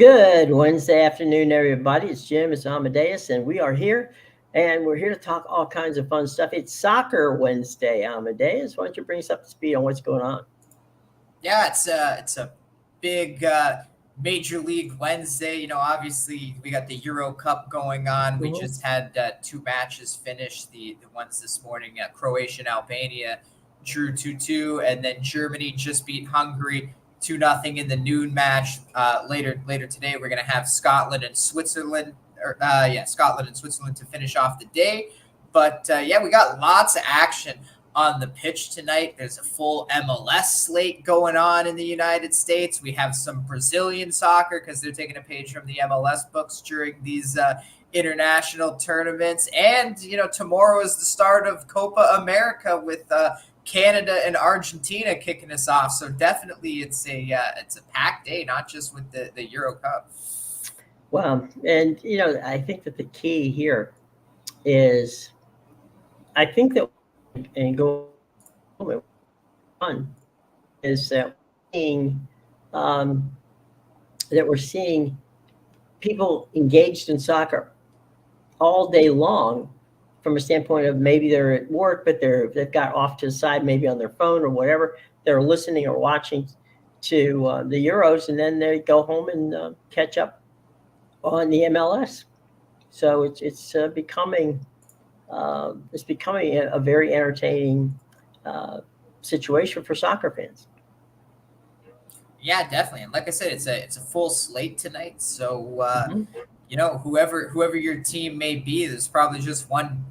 Good Wednesday afternoon, everybody. It's Jim, it's Amadeus, and we are here, and we're here to talk all kinds of fun stuff. It's Soccer Wednesday, Amadeus. Why don't you bring us up to speed on what's going on? Yeah, it's a big Major League Wednesday. Obviously we got the Euro Cup going on. We Mhm. just had two matches finish. The ones this morning, Croatia and Albania drew 2-2, and then Germany just beat Hungary 2-0 in the noon match. Later today, we're gonna have Scotland and Switzerland. Scotland and Switzerland to finish off the day. But we got lots of action on the pitch tonight. There's a full MLS slate going on in the United States. We have some Brazilian soccer because they're taking a page from the MLS books during these international tournaments. And, tomorrow is the start of Copa America with Canada and Argentina kicking us off. So definitely it's a packed day, not just with the Euro Cup. Well, and I think that the key here is, I think that and go on is that seeing um, that we're seeing people engaged in soccer all day long from a standpoint of maybe they're at work, but they've got off to the side, maybe on their phone or whatever. They're listening or watching to the Euros, and then they go home and catch up on the MLS. So it's becoming a very entertaining situation for soccer fans. Yeah, definitely. And like I said, it's a full slate tonight. So Mhm. whoever your team may be, there's probably just one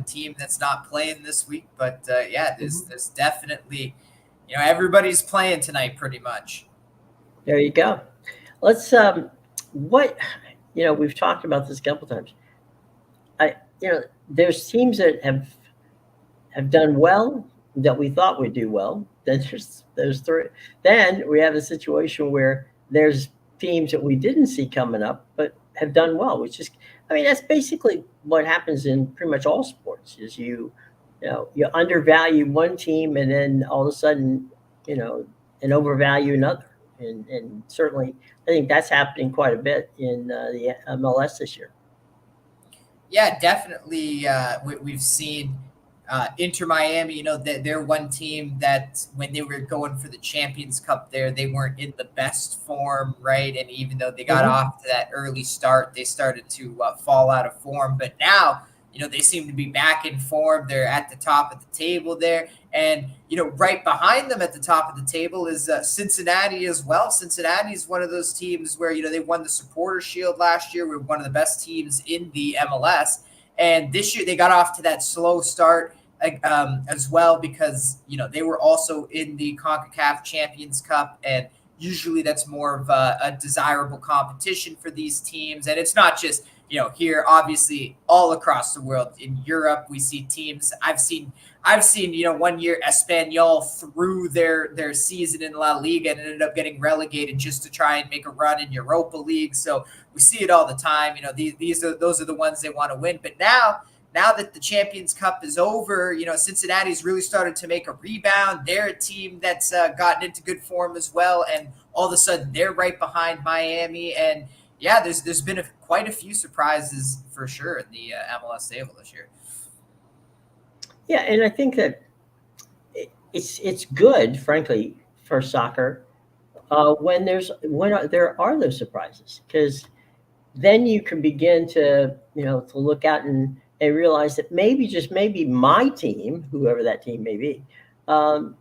team that's not playing this week. But Mhm. there's definitely everybody's playing tonight pretty much. There you go. Let's what we've talked about this a couple times. There's teams that have done well that we thought would do well. Then there's three. Then we have a situation where there's teams that we didn't see coming up but have done well, which is, I mean, that's basically what happens in pretty much all sports. Is you undervalue one team and then all of a sudden you know and overvalue another. And certainly, I think that's happening quite a bit in the MLS this year. Yeah, definitely. We've seen Inter Miami. They're one team that when they were going for the Champions Cup, they weren't in the best form, right? And even though they got Hmm. off to that early start, they started to fall out of form. But now, they seem to be back in form. They're at the top of the table there, and right behind them at the top of the table is Cincinnati as well. Cincinnati is one of those teams where they won the Supporter Shield last year. We're one of the best teams in the MLS, and this year they got off to that slow start as well because they were also in the CONCACAF Champions Cup, and usually that's more of a desirable competition for these teams. And it's not just here, obviously, all across the world. In Europe, we see teams. I've seen one year Espanyol threw their season in La Liga and ended up getting relegated just to try and make a run in Europa League. So we see it all the time. Those are the ones they want to win. But now that the Champions Cup is over, Cincinnati's really started to make a rebound. They're a team that's gotten into good form as well, and all of a sudden they're right behind Miami. And yeah, there's been quite a few surprises for sure in the MLS table this year. Yeah, and I think that it's good, frankly, for soccer when there are those surprises, because then you can begin to look out and realize that maybe, just maybe, my team, whoever that team may be, um,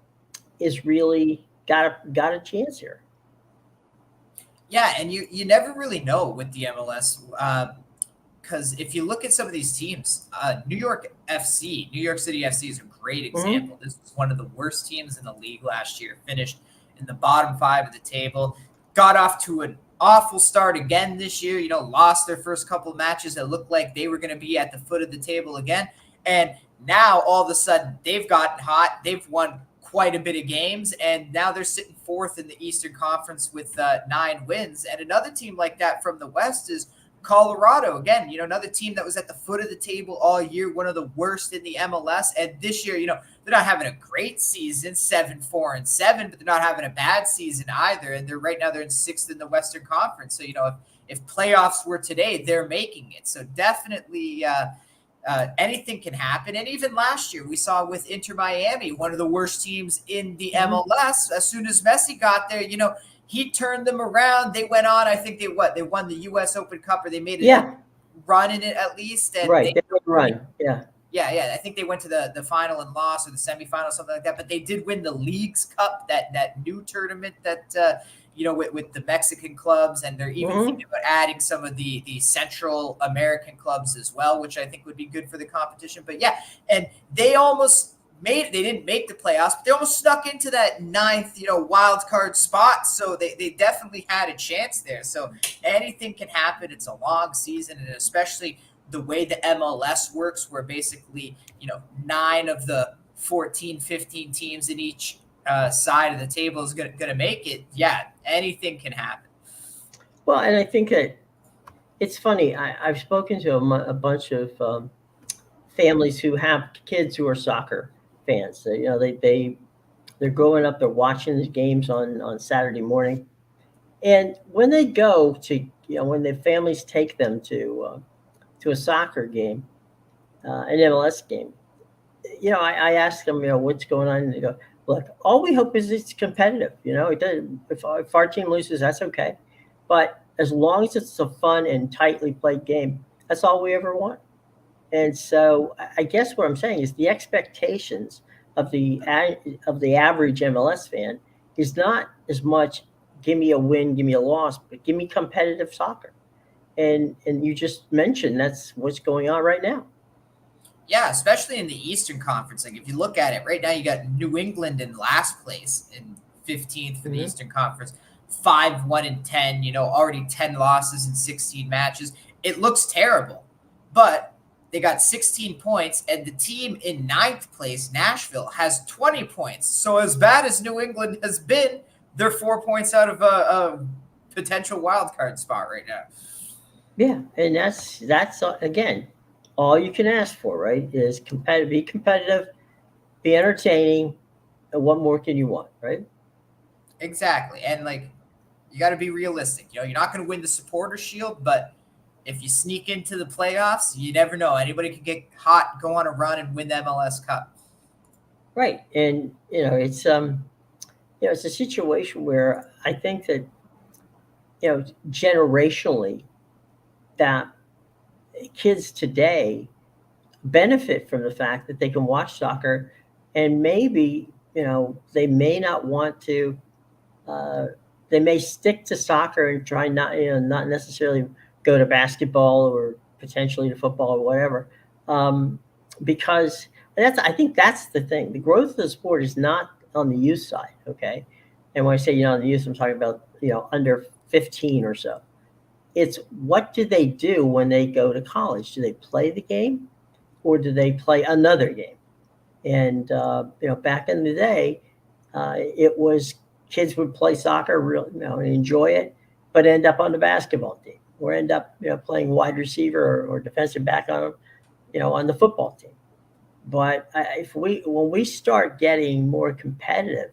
is really got a chance here. Yeah, and you never really know with the MLS. Because if you look at some of these teams, New York City FC is a great Hmm. example. This was one of the worst teams in the league last year, finished in the bottom five of the table, got off to an awful start again this year, lost their first couple of matches that looked like they were going to be at the foot of the table again. And now all of a sudden they've gotten hot. They've won quite a bit of games, and now they're sitting fourth in the Eastern Conference with 9 wins. And another team like that from the West is Colorado, again, another team that was at the foot of the table all year, one of the worst in the MLS. And this year, they're not having a great season, 7-4-7, but they're not having a bad season either. And they're in sixth in the Western Conference. So, if playoffs were today, they're making it. So definitely anything can happen. And even last year, we saw with Inter Miami, one of the worst teams in the MLS. As soon as Messi got there, he turned them around. They went on. I think they won the U.S. Open Cup, or they made a run in it at least. And right, they did run. Yeah. I think they went to the final and lost, or the semifinal, something like that. But they did win the Leagues Cup, that new tournament that with the Mexican clubs, and they're even thinking about adding some of the Central American clubs as well, which I think would be good for the competition. But yeah, and they almost they didn't make the playoffs, but they almost snuck into that ninth, wild card spot. So they definitely had a chance there. So anything can happen. It's a long season, and especially the way the MLS works, where basically, 9 of the 14, 15 teams in each side of the table is going to make it. Yeah, anything can happen. Well, and I think that it's funny. I've spoken to a bunch of families who have kids who are soccer fans. They're growing up. They're watching the games on Saturday morning, and when they go to when the families take them to a soccer game, an MLS game, I ask them, what's going on, and they go, look, all we hope is it's competitive. It doesn't. If our team loses, that's okay, but as long as it's a fun and tightly played game, that's all we ever want. And so I guess what I'm saying is the expectations of the average MLS fan is not as much give me a win, give me a loss, but give me competitive soccer. And you just mentioned that's what's going on right now. Yeah, especially in the Eastern Conference. Like if you look at it right now, you got New England in last place in 15th for the Eastern Conference, 5-1-10. Already 10 losses in 16 matches. It looks terrible, but they got 16 points, and the team in 9th place, Nashville, has 20 points. So as bad as New England has been, they're 4 points out of a potential wild card spot right now. Yeah, and that's again, all you can ask for, right? Is be competitive, be entertaining, and what more can you want, right? Exactly, and you got to be realistic. You're not going to win the Supporter Shield, but if you sneak into the playoffs, you never know. Anybody can get hot, go on a run, and win the MLS Cup. Right, and it's it's a situation where I think that generationally, that kids today benefit from the fact that they can watch soccer, and maybe they may not want to. They may stick to soccer and try not necessarily go to basketball or potentially to football or whatever, because I think that's the thing. The growth of the sport is not on the youth side, okay? And when I say on the youth, I'm talking about under 15 or so. It's what do they do when they go to college? Do they play the game, or do they play another game? And back in the day, it was kids would play soccer, really, and enjoy it, but end up on the basketball team, or end up playing wide receiver or defensive back on the football team. But when we start getting more competitive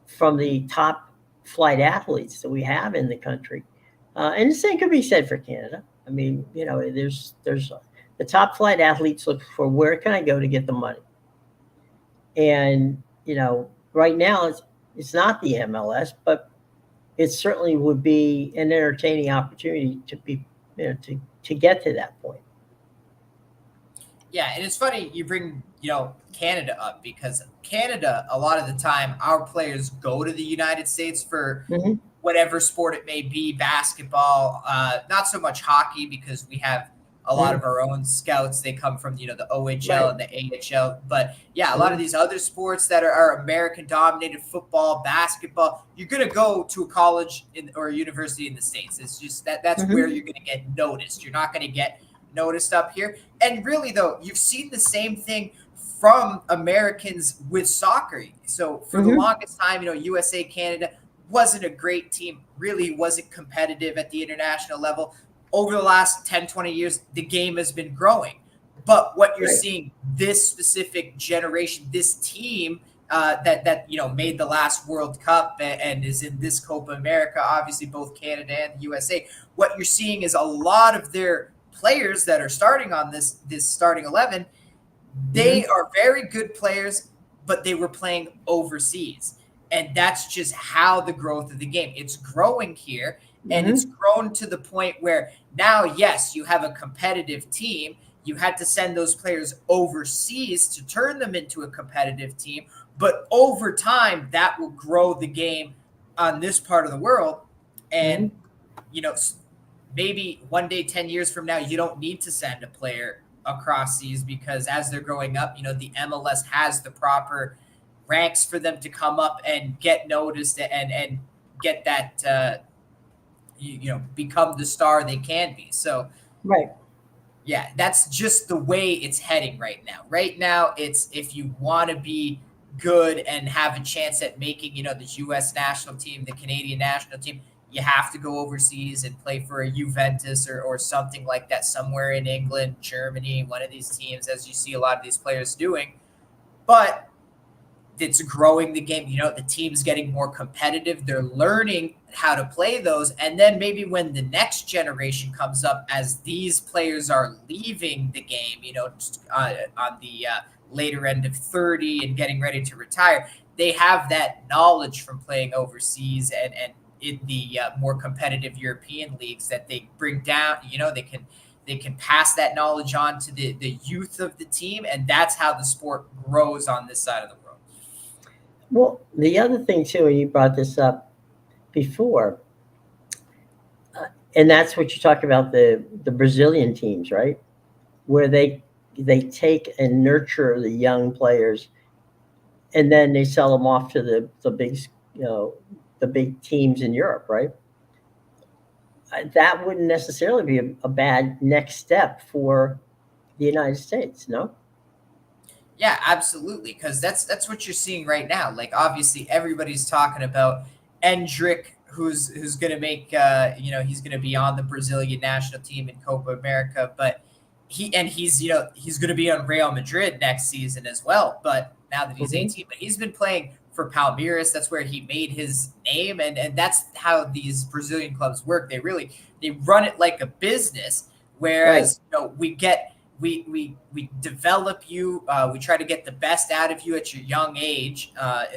from the top flight athletes that we have in the country, and the same could be said for Canada. I mean, there's the top flight athletes look for where can I go to get the money, and right now it's not the MLS, but it certainly would be an entertaining opportunity to be to get to that point. Yeah, and it's funny you bring Canada up, because Canada, a lot of the time, our players go to the United States for whatever sport it may be, basketball, not so much hockey, because we have a lot of our own scouts. They come from the OHL and the AHL, but yeah, a lot of these other sports that are American dominated, football, basketball, you're going to go to a college or a university in the States. It's just that's where you're going to get noticed. You're not going to get noticed up here. And really, though, you've seen the same thing from Americans with soccer. So for the longest time, USA, Canada wasn't a great team, really wasn't competitive at the international level. over the last 10, 20 years, the game has been growing. But what you're Right. seeing, this specific generation, this team that made the last World Cup and is in this Copa America, obviously both Canada and the USA. What you're seeing is a lot of their players that are starting on this starting 11. They Mhm. are very good players, but they were playing overseas. And that's just how the growth of the game. It's growing here, and it's Mhm. grown to the point where now, yes, you have a competitive team. You had to send those players overseas to turn them into a competitive team, but over time that will grow the game on this part of the world. And Mhm. you know, maybe one day, 10 years from now, you don't need to send a player across seas because as they're growing up, the MLS has the proper ranks for them to come up and get noticed and get that, become the star they can be. So, Right. yeah, that's just the way it's heading right now. Right now, it's if you want to be good and have a chance at making, the US national team, the Canadian national team, you have to go overseas and play for a Juventus or something like that, somewhere in England, Germany, one of these teams, as you see a lot of these players doing. But it's growing the game. The team's getting more competitive. They're learning how to play those. And then maybe when the next generation comes up, as these players are leaving the game, on the later end of 30 and getting ready to retire, they have that knowledge from playing overseas and in the more competitive European leagues that they bring down. They can pass that knowledge on to the youth of the team, and that's how the sport grows on this side of the world. Well, the other thing too, and you brought this up before, and that's what you talk about the Brazilian teams, right? Where they take and nurture the young players, and then they sell them off to the big, you know, the big teams in Europe, right? That wouldn't necessarily be a bad next step for the United States, no? Yeah, absolutely. Because that's what you're seeing right now. Like obviously everybody's talking about Endrick, who's going to make he's going to be on the Brazilian national team in Copa America, but he's going to be on Real Madrid next season as well. But now that he's Mhm. 18, but he's been playing for Palmeiras. That's where he made his name, and that's how these Brazilian clubs work. They run it like a business. Right. Whereas we develop you. We try to get the best out of you at your young age.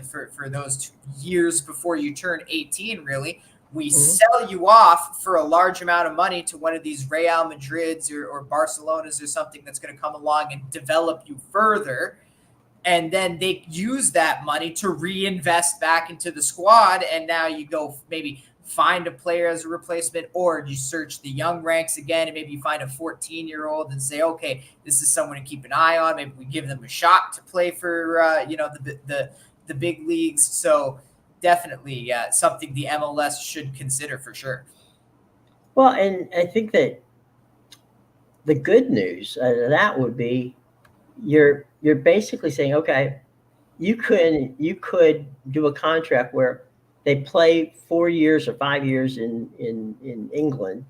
For those years before you turn 18, really, we Mhm. sell you off for a large amount of money to one of these Real Madrids or Barcelonas or something that's going to come along and develop you further. And then they use that money to reinvest back into the squad. And now you go maybe find a player as a replacement, or you search the young ranks again and maybe you find a 14-year-old and say, okay, this is someone to keep an eye on. Maybe we give them a shot to play for the big leagues. So definitely something the MLS should consider for sure. Well, and I think that the good news that would be you're basically saying, okay, you could do a contract where they play 4 years or 5 years in England,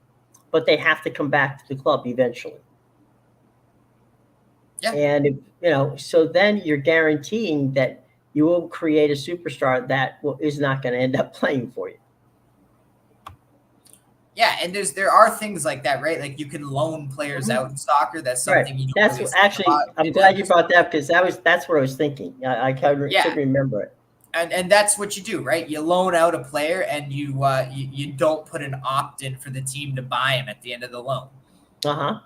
but they have to come back to the club eventually. Yeah. And so then you're guaranteeing that you will create a superstar that is not going to end up playing for you. Yeah, and there are things like that, right? Like you can loan players Mhm. out in soccer. That's Right. something you don't That's really what, see a actually, lot I'm in glad you this. brought that because that's what I was thinking. I could Yeah, remember it. and that's what you do, right? You loan out a player, and you don't put an opt in for the team to buy him at the end of the loan. Uh huh.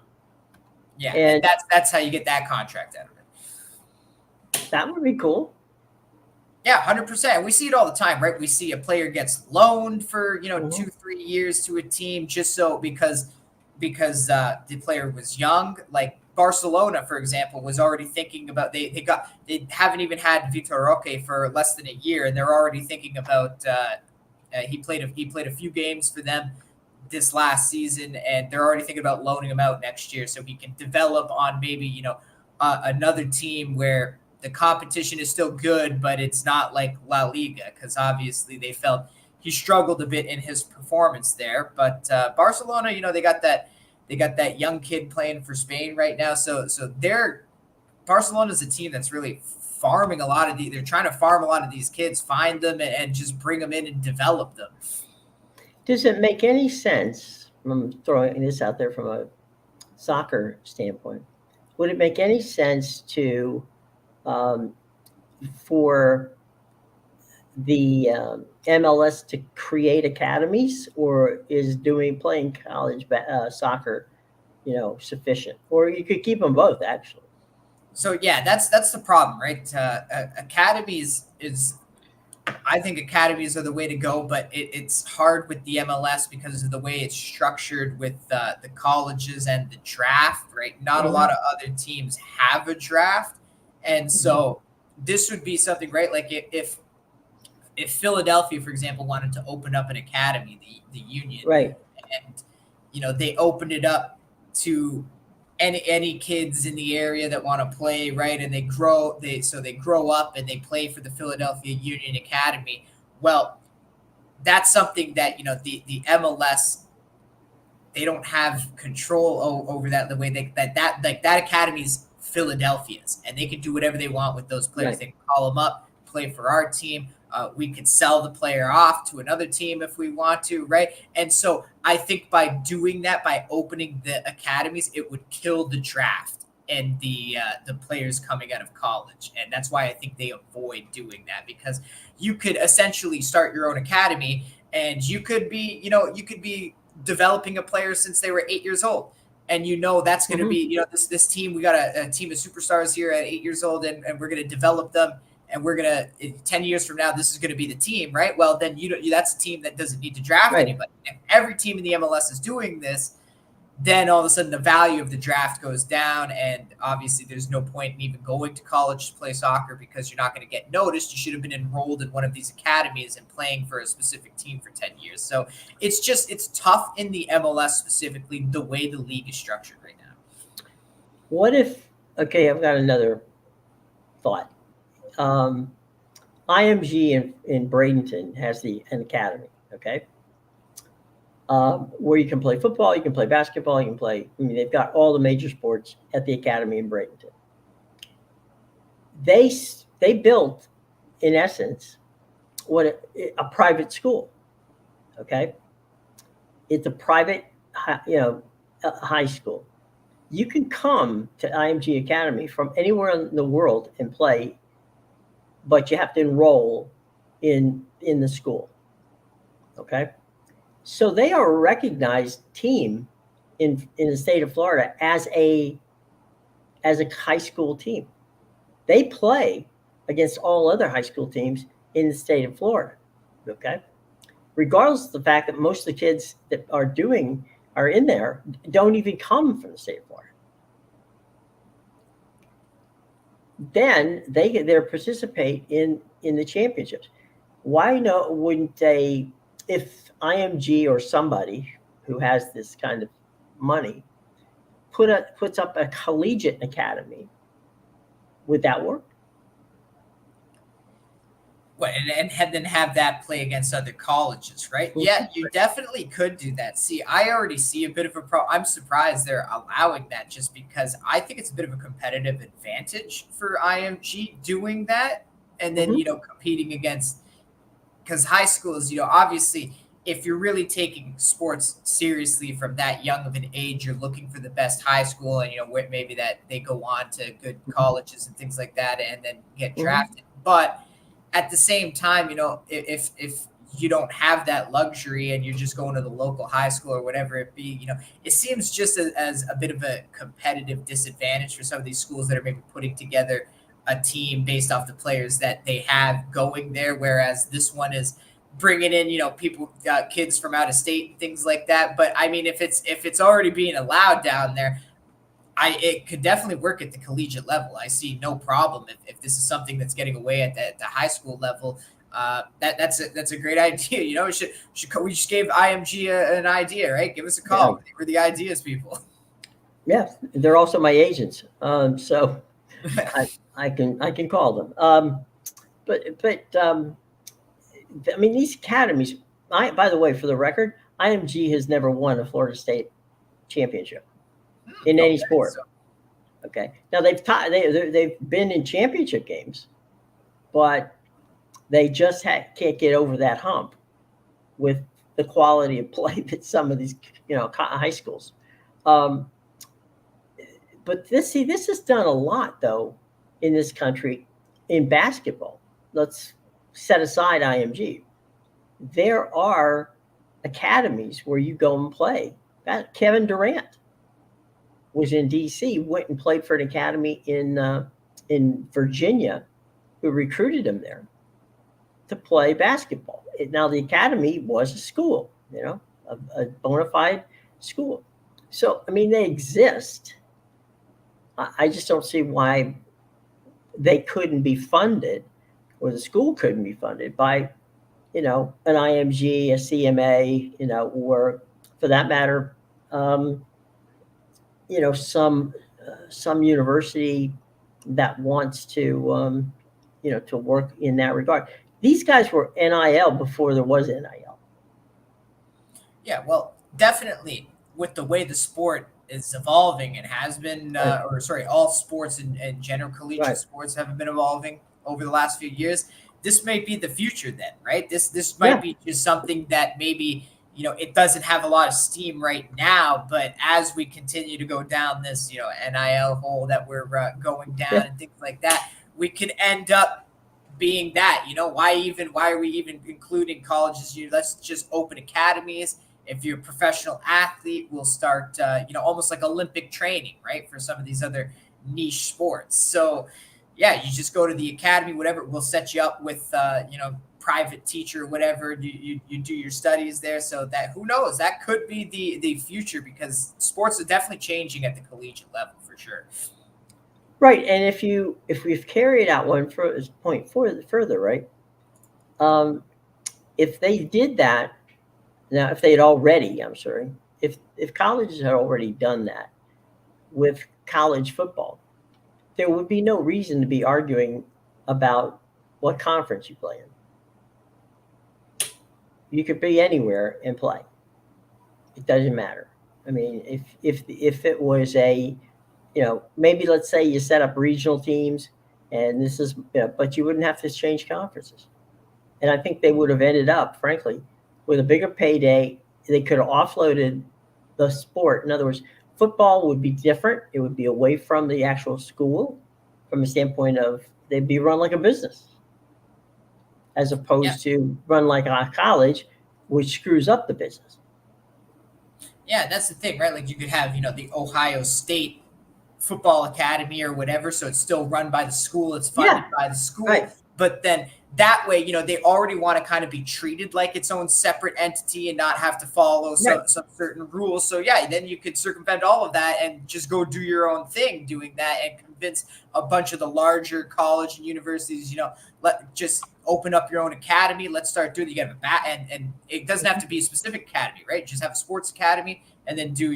Yeah, and And that's how you get that contract out of it. that would be cool. Yeah, 100%. We see it all the time, right? We see a player gets loaned for Hmm. 2-3 years to a team just so because the player was young. Like Barcelona, for example, was already thinking about they haven't even had Vitor Roque for less than a year, and they're already thinking about he played a few games for them this last season, and they're already thinking about loaning him out next year so he can develop on maybe another team where the competition is still good, but it's not like La Liga because obviously they felt he struggled a bit in his performance there. But Barcelona, they got that young kid playing for Spain right now. So Barcelona's a team that's really farming a lot of they're trying to farm a lot of these kids, find them and just bring them in and develop them. Does it make any sense? I'm throwing this out there from a soccer standpoint. Would it make any sense to for the MLS to create academies, or is playing college soccer, sufficient? Or you could keep them both, actually. So yeah, that's the problem, right? Academies I think academies are the way to go, but it's hard with the MLS because of the way it's structured with the colleges and the draft, right? Not a lot of other teams have a draft, and so this would be something, right? Like if Philadelphia, for example, wanted to open up an academy, the Union, right, and they opened it up to any kids in the area that want to play, right? And they grow up and they play for the Philadelphia Union Academy. Well, that's something that the MLS, they don't have control over that, the way that academy's Philadelphia's, and they can do whatever they want with those players. Right. They can call them up, play for our team. We could sell the player off to another team if we want to, right? And so I think by doing that, by opening the academies, it would kill the draft and the players coming out of college. And that's why I think they avoid doing that, because you could essentially start your own academy, and you could be developing a player since they were 8 years old. And that's going to be, this team, we got a team of superstars here at 8 years old, and we're going to develop them. And we're going to, 10 years from now, this is going to be the team, right? Well, then that's a team that doesn't need to draft anybody. If every team in the MLS is doing this, then all of a sudden the value of the draft goes down. And obviously there's no point in even going to college to play soccer, because you're not going to get noticed. You should have been enrolled in one of these academies and playing for a specific team for 10 years. So it's tough in the MLS specifically, the way the league is structured right now. What if, okay, I've got another thought. IMG in Bradenton has an academy, okay, where you can play football, you can play basketball, you can play. They've got all the major sports at the academy in Bradenton. They built, in essence, a private school. Okay, it's a private, high school. You can come to IMG Academy from anywhere in the world and play, but you have to enroll in the school. Okay, so they are a recognized team in the state of Florida as a high school team. They play against all other high school teams in the state of Florida. Okay, regardless of the fact that most of the kids that are in there don't even come from the state of Florida. Then they participate in the championships. Why wouldn't they, if IMG or somebody who has this kind of money puts up a collegiate academy, would that work? Well, and then have that play against other colleges, right? Yeah, you definitely could do that. See, I already see a bit of a problem. I'm surprised they're allowing that, just because I think it's a bit of a competitive advantage for IMG doing that, and then competing against, because high schools, obviously, if you're really taking sports seriously from that young of an age, you're looking for the best high school, and maybe that they go on to good colleges and things like that, and then get drafted. But at the same time, if you don't have that luxury and you're just going to the local high school or whatever it be, it seems just as a bit of a competitive disadvantage for some of these schools that are maybe putting together a team based off the players that they have going there. Whereas this one is bringing in, people, kids from out of state and things like that. But I mean, if it's already being allowed down there, it could definitely work at the collegiate level. I see no problem if this is something that's getting away at the high school level. That's a great idea. We just gave IMG an idea, right? Give us a call. Yeah. We're the ideas people. Yeah, they're also my agents, so I can call them. But these academies, By the way, for the record, IMG has never won a Florida State championship in any Okay, sport. so Okay, now they've been in championship games, but they just can't get over that hump with the quality of play that some of these high schools. Um, but this is done a lot though in this country in basketball. Let's set aside IMG. There are academies where you go and play. Kevin Durant was in D.C., went and played for an academy in Virginia, who recruited him there to play basketball. Now the academy was a school, a bona fide school. So I mean, they exist. I just don't see why they couldn't be funded, or the school couldn't be funded by, an IMG, a CMA, or for that matter, some university that wants to work in that regard. These guys were NIL before there was NIL. yeah, well, definitely with the way the sport is evolving and has been, Right. or sorry, all sports and general collegiate Right. sports have been evolving over the last few years. This may be the future then, right? This might Yeah. be just something that maybe it doesn't have a lot of steam right now, but as we continue to go down this NIL hole that we're going down Yeah. and things like that, we could end up being that. Why are we even including colleges? Let's just open academies. If you're a professional athlete, we'll start, almost like Olympic training, right? For some of these other niche sports. So, yeah, you just go to the academy, whatever. We'll set you up with, private teacher, whatever. You do your studies there. So that, who knows, that could be the future, because sports are definitely changing at the collegiate level for sure. Right. And if we've carried out one point further, right? If they did that, now if they had already, I'm sorry, if colleges had already done that with college football, there would be no reason to be arguing about what conference you play in. You could be anywhere and play. It doesn't matter. I mean, if it was maybe let's say you set up regional teams, and this is, but you wouldn't have to change conferences. And I think they would have ended up, frankly, with a bigger payday. They could have offloaded the sport. In other words, football would be different. It would be away from the actual school, from a standpoint of they'd be run like a business, as opposed to run like a college, which screws up the business. Yeah, that's the thing, right? Like you could have, the Ohio State football academy or whatever, so it's still run by the school, it's funded by the school, Right. but then that way, they already want to kind of be treated like its own separate entity and not have to follow some certain rules. So yeah, then you could circumvent all of that and just go do your own thing doing that, and convince a bunch of the larger college and universities, let just open up your own academy. Let's start doing. You got and it doesn't have to be a specific academy, right? Just have a sports academy, and then do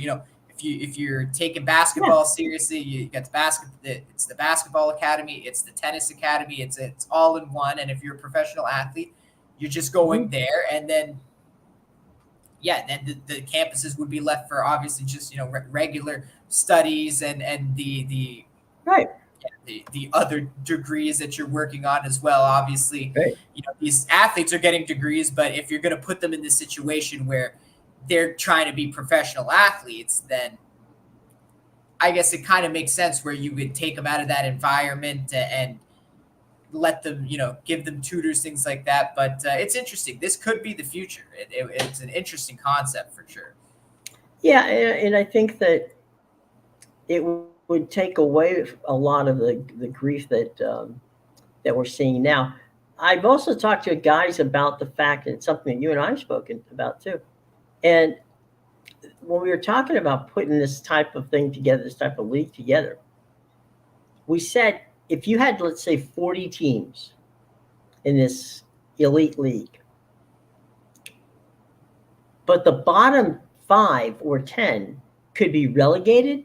if you're taking basketball seriously, you got it's the basketball academy, it's the tennis academy, it's all in one. And if you're a professional athlete, you're just going there, and then then the campuses would be left for obviously just regular studies and the Right. the other degrees that you're working on as well. Obviously, Right. These athletes are getting degrees, but if you're going to put them in this situation where they're trying to be professional athletes, then I guess it kind of makes sense where you would take them out of that environment and let them, give them tutors, things like that. But it's interesting. This could be the future. It's an interesting concept for sure. Yeah, and I think that it would take away a lot of the grief that we're seeing now. I've also talked to guys about the fact that it's something that you and I have spoken about too. And when we were talking about putting this type of thing together, this type of league together, we said if you had, let's say, 40 teams in this elite league, but the bottom 5 or 10 could be relegated,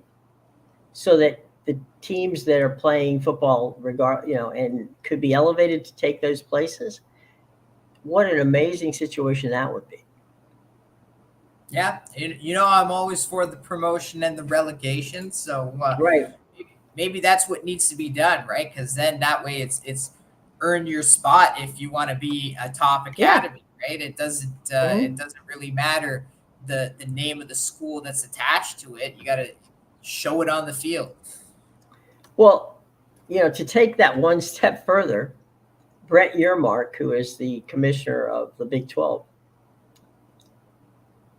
so that the teams that are playing football and could be elevated to take those places, what an amazing situation that would be. Yeah, I'm always for the promotion and the relegation. So Right. maybe that's what needs to be done, right? Because then that way it's earn your spot if you want to be a top Yeah. academy, right? Mhm. It doesn't really matter the name of the school that's attached to it. You got to show it on the field. Well, to take that one step further, Brett Yermark, who is the commissioner of the Big 12,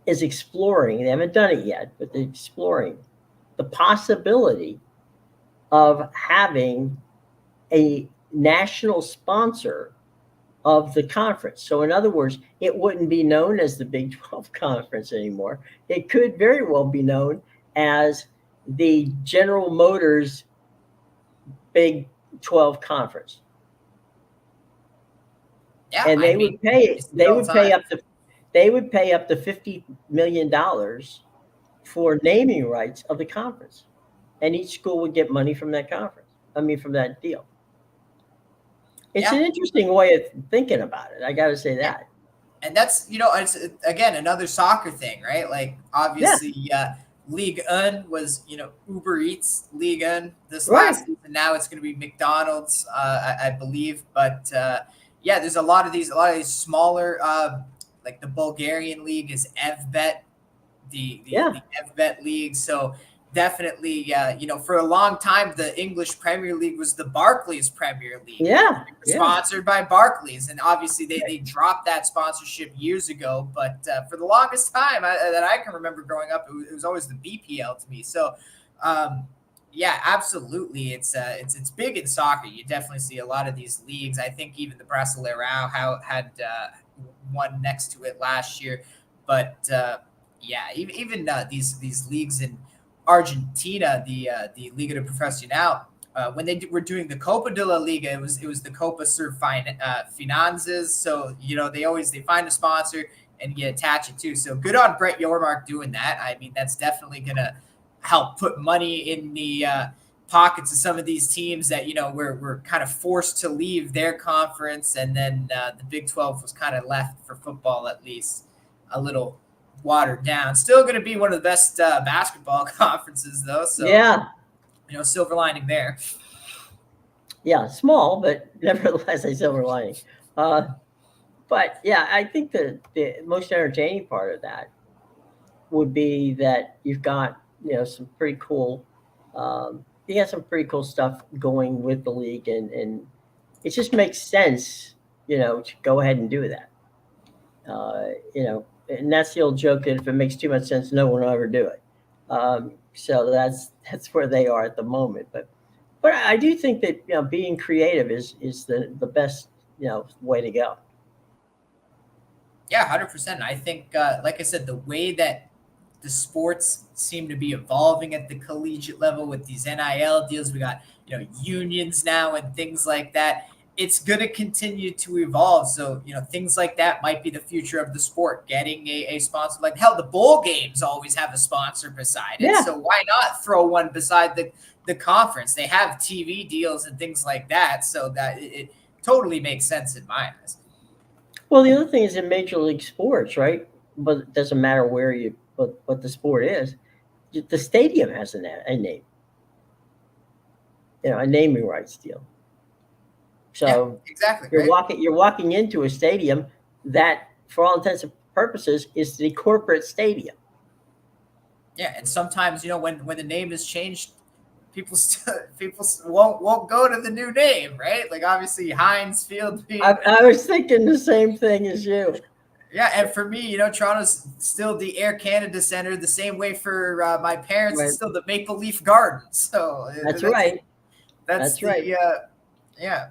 is exploring, they haven't done it yet, but they're exploring the possibility of having a national sponsor of the conference. So, in other words, it wouldn't be known as the Big 12 Conference anymore. It could very well be known as the General Motors Big 12 Conference. Yeah, And I they mean, would pay you see it they all the would pay time. up to $50 million for naming rights of the conference. And each school would get money from that conference. I mean, from that deal. It's an Yeah, interesting way of thinking about it. I got to say yeah. that. And that's it's again another soccer thing, right? Like Yeah, obviously, Ligue 1 was Uber Eats Ligue 1 this right. last season. Now it's going to be McDonald's, I believe. But yeah, there's a lot of these smaller, like the Bulgarian league is EVBET, the Yeah, EVBET league. So definitely, for a long time, the English Premier League was the Barclays Premier League. yeah, They were yeah. sponsored by Barclays, and obviously they dropped that sponsorship years ago. But for the longest time that I can remember growing up, it was always the BPL to me. So. Yeah, absolutely. It's big in soccer. You definitely see a lot of these leagues. I think even the Brasileirão had one next to it last year, but yeah, even these leagues in Argentina, the Liga de Profesional, when were doing the Copa de la Liga, it was the Copa Sur Finanzas. So they find a sponsor and you attach it to. So good on Brett Yormark doing that. I mean, that's definitely gonna help put money in the pockets of some of these teams that were kind of forced to leave their conference, and then the Big 12 was kind of left for football at least a little watered down. Still going to be one of the best basketball conferences though, so Yeah, silver lining there. yeah. Small, but nevertheless, a silver lining. Uh, but yeah, I think the most entertaining part of that would be that you've got some pretty cool you got some pretty cool stuff going with the league, and it just makes sense to go ahead and do that. And that's the old joke that if it makes too much sense, no one will ever do it. So that's where they are at the moment. But I do think that being creative is the best way to go. Yeah, 100%. I think, like I said, the way that the sports seem to be evolving at the collegiate level with these NIL deals, we got unions now and things like that. It's going to continue to evolve. So things like that might be the future of the sport. Getting a sponsor, like hell, the bowl games always have a sponsor beside it. Yeah. So why not throw one beside the conference? They have TV deals and things like that, so that it totally makes sense in my eyes. Well, the other thing is in Major League Sports, right? But it doesn't matter where what the sport is. The stadium has a name, a naming rights deal. Yeah, So exactly. you're Right. walking into a stadium that, for all intents and purposes, is the corporate stadium. Yeah, and sometimes when the name is changed, people won't go to the new name, right? Like obviously Heinz Field being I was thinking the same thing as you. yeah, and for me, Toronto's still the Air Canada Center. The same way for my parents, it's Right. still the Maple Leaf Garden. So That's that's right. that's That's right. the yeah.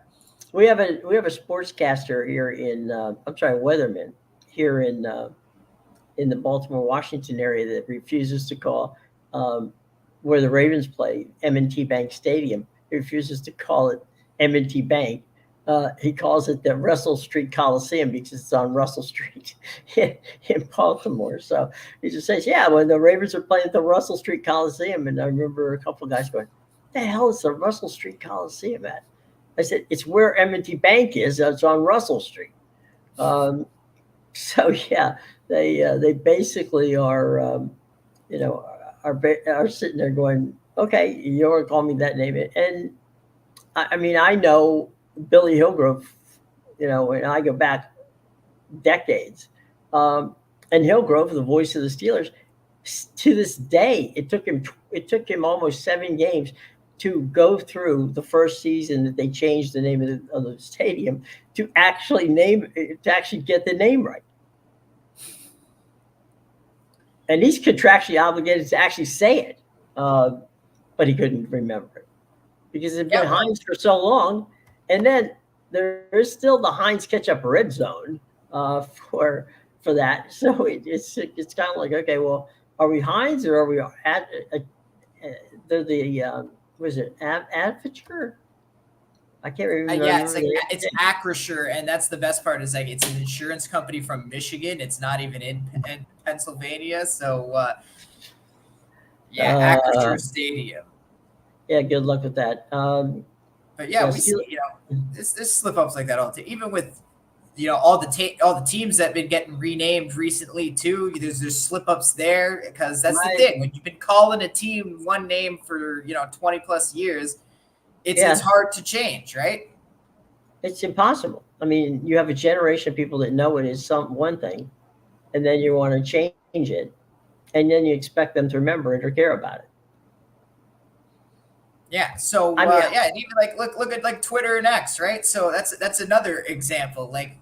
We have a sportscaster here in I'm sorry, weatherman here in the Baltimore, Washington area that refuses to call um, where the Ravens play M&T Bank Stadium. He refuses to call it M&T Bank. He calls it the Russell Street Coliseum because it's on Russell Street in Baltimore. So he just says, "Yeah, when the Ravens are playing at the Russell Street Coliseum," and I remember a couple of guys going, "The hell is the Russell Street Coliseum at?" I said, "It's where M&T Bank is. It's on Russell Street." Um, so yeah, they basically are, are sitting there going, okay, you're gonna call me that name, and I mean, I know Billy Hillgrove, and I go back decades. Um, and Hillgrove, the voice of the Steelers, to this day, it took him almost 7 games to go through the first season that they changed the name of the stadium to actually get the name right. And he's contractually obligated to actually say it, uh, but he couldn't remember it because it's been Yeah, well, Heinz for so long. And then there is still the Heinz ketchup red zone uh, for for that. So it's kind of like, okay, well, are we Heinz or are we at they're the was it Adventure? I can't yeah, it's remember like the it's Acrisure, and that's the best part is like it's an insurance company from Michigan. It's not even in Pennsylvania, so yeah, uh, Acrisure Stadium. yeah. Good luck with that. But yeah, Yeah, we Steel, see this slip ups like that all the time. Even with all the teams that have been getting renamed recently too. There's slip ups there because that's the right. thing when you've been calling a team one name for 20 plus years, it's Yeah, hard to change, right? it's impossible. I mean, you have a generation of people that know it is some one thing, and then you want to change it, and then you expect them to remember it or care about it. Yeah. So I mean, yeah, and even like look at like Twitter and X, right? So that's another example. Like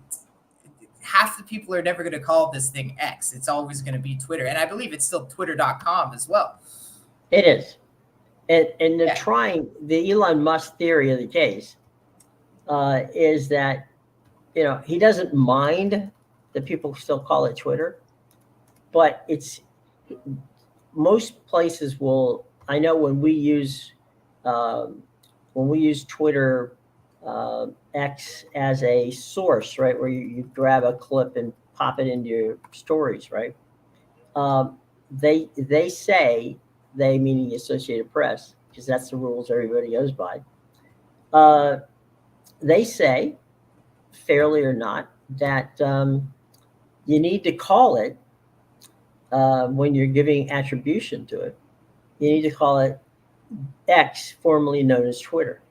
half the people are never going to call this thing X. It's always going to be Twitter, and I believe it's still Twitter.com as well. it is. And they're Yeah. trying the Elon Musk theory of the case is that he doesn't mind that people still call it Twitter, but it's most places will. I know um, when we use Twitter X as a source, right, where you grab a clip and pop it into your stories, right? They say they meaning the Associated Press because that's the rules everybody goes by. Uh, they say, fairly or not, that you need to call it when you're giving attribution to it. You need to call it X, formerly known as Twitter.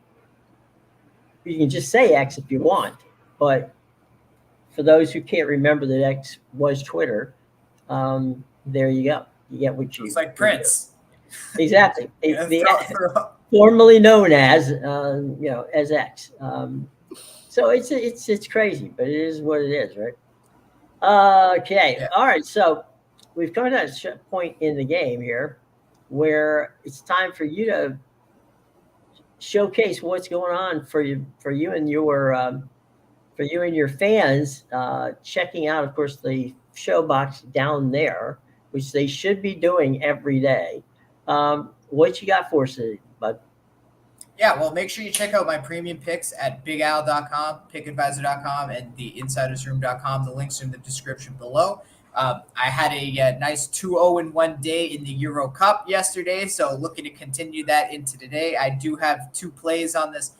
You can just say X if you want, but for those who can't remember that X was Twitter, there you go. You get what So it's you like what you Prince. exactly. The Throw. formerly known as as X. So it's crazy, but it is what it is, right? Okay, Yeah. all right. So we've come to that point in the game here where it's time for you to showcase what's going on for you and your fans. Checking out, of course, the show box down there, which they should be doing every day. What you got for us today, bud? Yeah, well, make sure you check out my premium picks at bigal.com, pickadvisor.com, and theinsidersroom.com. The links are in the description below. I had a nice 2-0-1 day in the Euro Cup yesterday, so looking to continue that into today. I do have 2 plays on this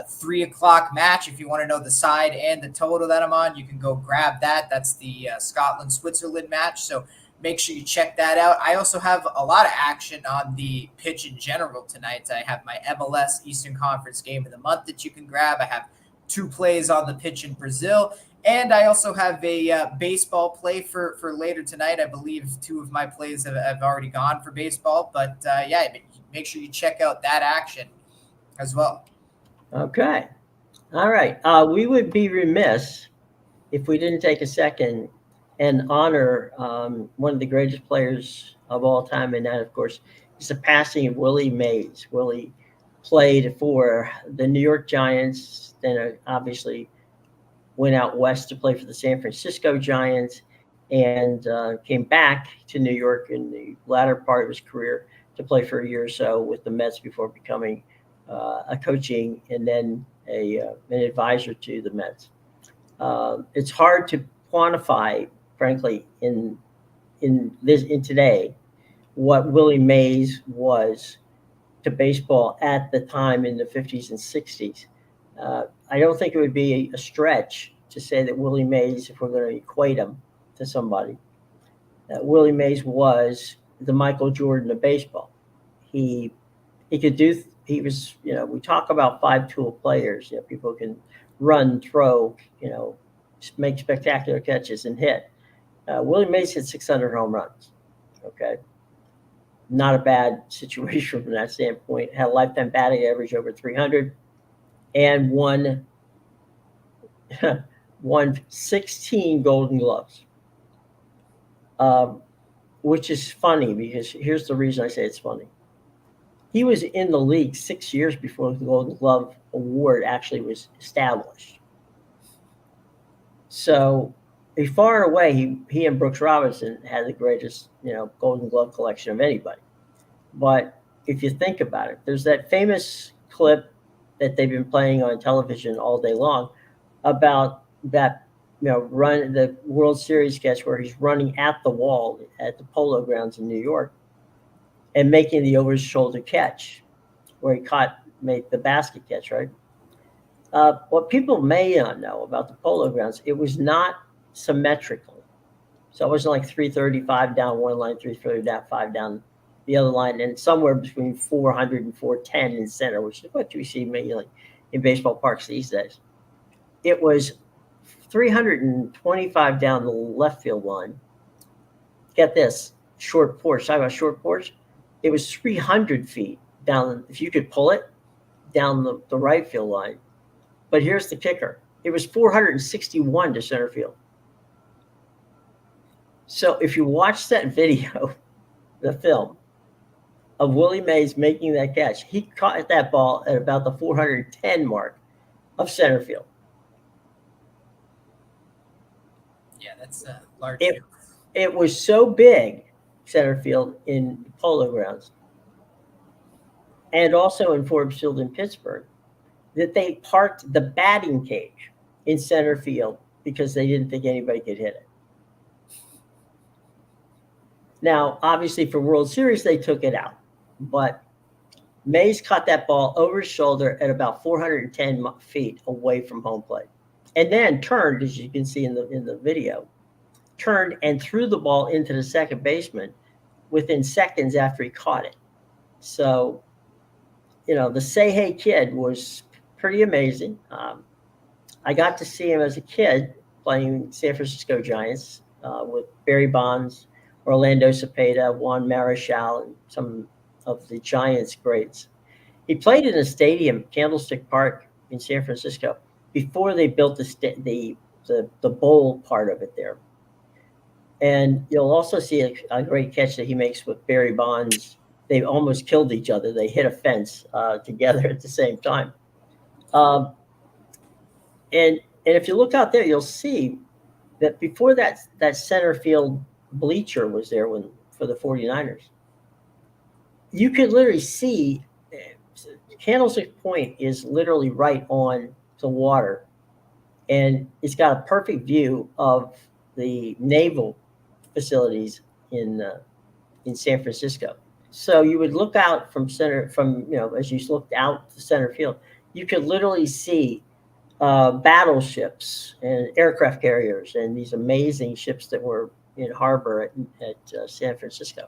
3 o'clock match. If you want to know the side and the total that I'm on, you can go grab that. That's the Scotland-Switzerland match. So make sure you check that out. I also have a lot of action on the pitch in general tonight. I have my MLS Eastern Conference game of the month that you can grab. I have 2 plays on the pitch in Brazil. And I also have a baseball play for later tonight. I believe 2 of my plays have already gone for baseball. But yeah, make sure you check out that action as well. Okay, all right. We would be remiss if we didn't take a second and honor one of the greatest players of all time, and that, of course, is the passing of Willie Mays. Willie played for the New York Giants, then obviously went out west to play for the San Francisco Giants, and came back to New York in the latter part of his career to play for a year or so with the Mets before becoming a coaching and then an advisor to the Mets. It's hard to quantify, frankly, in today what Willie Mays was to baseball at the time in the 50s and 60s. I don't think it would be a stretch to say that Willie Mays, if we're going to equate him to somebody, Willie Mays was the Michael Jordan of baseball. He could do. He was, we talk about five-tool players. People can run, throw, make spectacular catches and hit. Willie Mays hit 600 home runs. Okay, not a bad situation from that standpoint. Had a lifetime batting average over 300, and won 16 Golden Gloves. Which is funny because here's the reason I say it's funny. He was in the league 6 years before the Golden Glove Award actually was established. So, far and away, he and Brooks Robinson had the greatest, Golden Glove collection of anybody. But if you think about it, there's that famous clip that they've been playing on television all day long about that, run the World Series catch where he's running at the wall at the Polo Grounds in New York and making the over his shoulder catch where he made the basket catch, right? What people may not know about the Polo Grounds, it was not symmetrical. So it wasn't like 335 down one line, 335 down the other line, and somewhere between 400 and 410 in center, which is what you see mainly in baseball parks these days. It was 325 down the left field line. Get this, short porch. Talk about short porch. It was 300 feet down, if you could pull it, down the right field line. But here's the kicker. It was 461 to center field. So if you watch that video, the film, of Willie Mays making that catch, he caught that ball at about the 410 mark of center field. Yeah, that's a large field. It was so big, center field in Polo Grounds, and also in Forbes Field in Pittsburgh, that they parked the batting cage in center field because they didn't think anybody could hit it. Now, obviously, for World Series, they took it out, but Mays caught that ball over his shoulder at about 410 feet away from home plate, and then turned, as you can see in the video, turned and threw the ball into the second baseman within seconds after he caught it. So, the Say Hey Kid was pretty amazing. I got to see him as a kid playing San Francisco Giants with Barry Bonds, Orlando Cepeda, Juan Marichal, and some of the Giants greats. He played in a stadium, Candlestick Park in San Francisco, before they built the bowl part of it there. And you'll also see a great catch that he makes with Barry Bonds. They almost killed each other. They hit a fence together at the same time. And if you look out there, you'll see that before that center field bleacher was there for the 49ers, you could literally see Candlestick Point is literally right on the water, and it's got a perfect view of the naval facilities in San Francisco. So you would look out as you looked out the center field, you could literally see battleships and aircraft carriers and these amazing ships that were in harbor at San Francisco.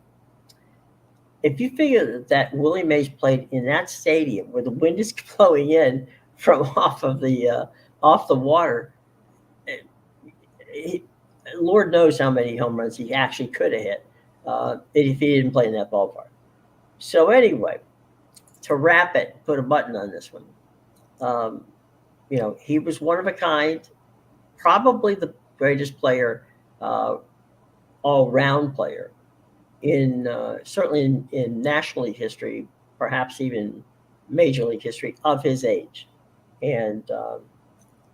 If you figure that Willie Mays played in that stadium where the wind is blowing in from off the water, Lord knows how many home runs he actually could have hit if he didn't play in that ballpark. So anyway, to wrap it, put a button on this one. He was one of a kind, probably the greatest player, all-round player certainly in National League history, perhaps even Major League history of his age. And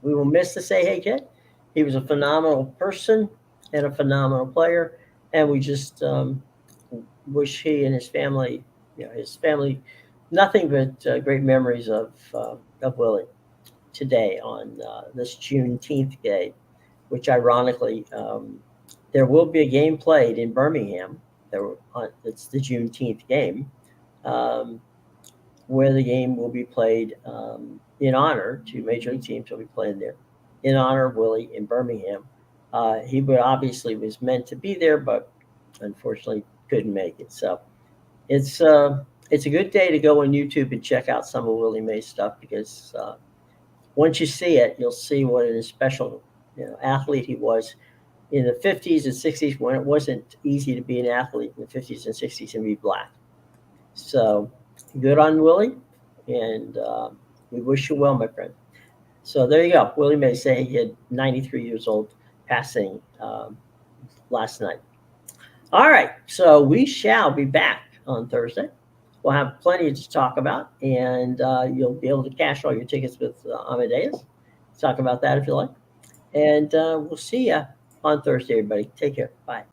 we will miss the Say Hey Kid. He was a phenomenal person and a phenomenal player, and we just wish he and his family, nothing but great memories of Willie today on this Juneteenth day, which ironically, there will be a game played in Birmingham. It's the Juneteenth game, where the game will be played in honor to Major League teams will be playing there in honor of Willie in Birmingham. He obviously was meant to be there, but unfortunately couldn't make it. So it's a good day to go on YouTube and check out some of Willie Mays stuff, because once you see it, you'll see what a special athlete he was in the 50s and 60s, when it wasn't easy to be an athlete in the 50s and 60s and be black. So good on Willie, and we wish you well, my friend. So there you go. Willie Mays saying he had 93 years old, passing last night. All right, so we shall be back on Thursday. We'll have plenty to talk about, and you'll be able to cash all your tickets with Amadeus. Talk about that if you like. And we'll see you on Thursday, everybody. Take care. Bye.